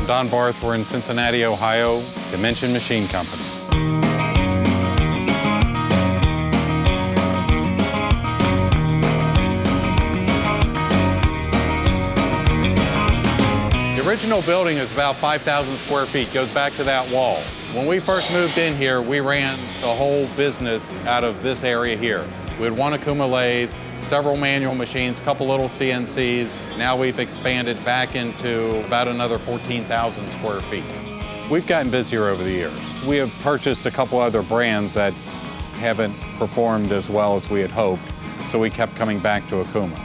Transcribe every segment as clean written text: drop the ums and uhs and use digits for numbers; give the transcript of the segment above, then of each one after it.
I'm Don Barth. We're in Cincinnati, Ohio, Dimension Machine Company. The original building is about 5,000 square feet, goes back to that wall. When we first moved in here, we ran the whole business out of this area here. We had one Okuma lathe, several manual machines, a couple little CNCs. Now we've expanded back into about another 14,000 square feet. We've gotten busier over the years. We have purchased a couple other brands that haven't performed as well as we had hoped, so we kept coming back to Okuma.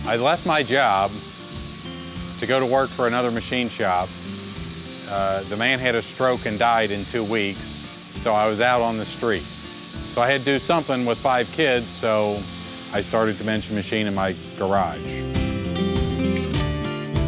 I left my job to go to work for another machine shop. The man had a stroke and died in 2 weeks, so I was out on the street. So I had to do something with 5 kids, so I started Dimension Machine in my garage.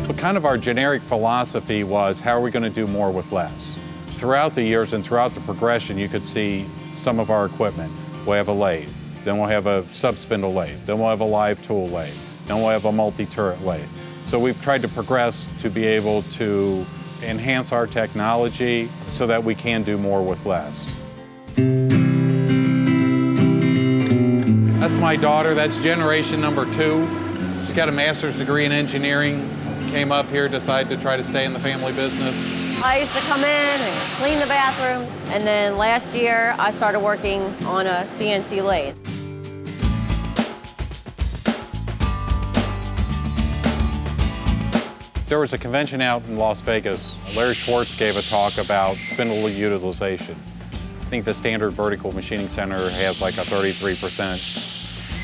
But kind of our generic philosophy was, how are we going to do more with less? Throughout the years and throughout the progression, you could see some of our equipment. We'll have a lathe, then we'll have a sub-spindle lathe, then we'll have a live tool lathe, then we'll have a multi-turret lathe. So we've tried to progress to be able to enhance our technology so that we can do more with less. That's my daughter. That's generation number 2. She's got a master's degree in engineering. Came up here, decided to try to stay in the family business. I used to come in and clean the bathroom, and then last year I started working on a CNC lathe. There was a convention out in Las Vegas. Larry Schwartz gave a talk about spindle utilization. I think the standard vertical machining center has like a 33%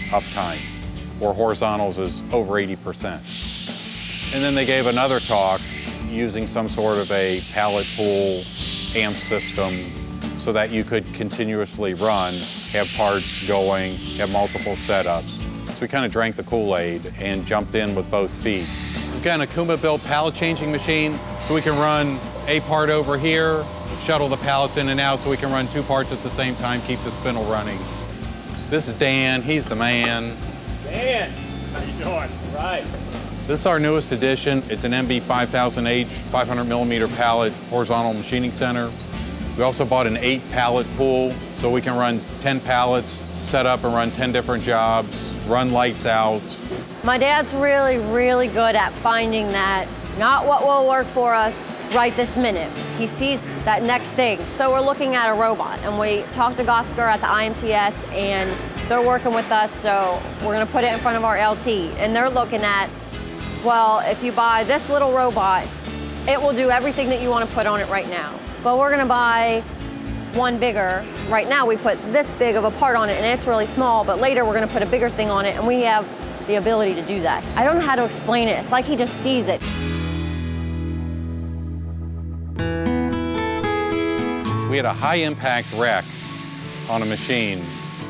uptime, or horizontals is over 80%. And then they gave another talk using some sort of a pallet pool amp system so that you could continuously run, have parts going, have multiple setups. So we kind of drank the Kool-Aid and jumped in with both feet. We've got an Okuma-built pallet changing machine, so we can run a part over here, shuttle the pallets in and out so we can run 2 parts at the same time, keep the spindle running. This is Dan, he's the man. Dan, how you doing? Right. This is our newest addition. It's an MB 5000H 500 millimeter pallet horizontal machining center. We also bought an 8 pallet pool, so we can run 10 pallets, set up and run 10 different jobs, run lights out. My dad's really, really good at finding that, not what will work for us right this minute. He sees that next thing. So we're looking at a robot, and we talked to Gosker at the IMTS, and they're working with us, so we're gonna put it in front of our LT. And they're looking at, well, if you buy this little robot, it will do everything that you wanna put on it right now. But we're gonna buy one bigger. Right now we put this big of a part on it, and it's really small, but later we're gonna put a bigger thing on it, and we have the ability to do that. I don't know how to explain it. It's like he just sees it. We had a high-impact wreck on a machine,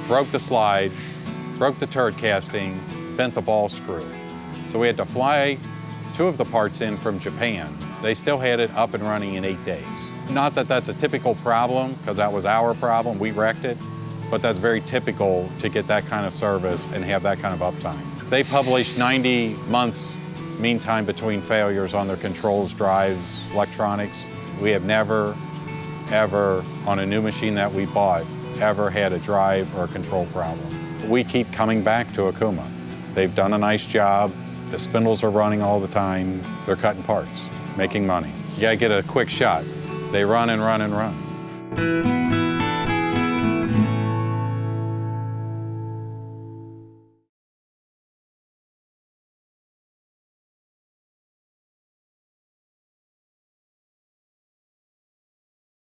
broke the slide, broke the turret casting, bent the ball screw. So we had to fly 2 of the parts in from Japan. They still had it up and running in 8 days. Not that that's a typical problem, because that was our problem, we wrecked it, but that's very typical to get that kind of service and have that kind of uptime. They published 90 months mean time between failures on their controls, drives, electronics. We have never, ever, on a new machine that we bought, ever had a drive or a control problem. We keep coming back to Okuma. They've done a nice job. The spindles are running all the time. They're cutting parts, making money. You gotta get a quick shot. They run and run and run.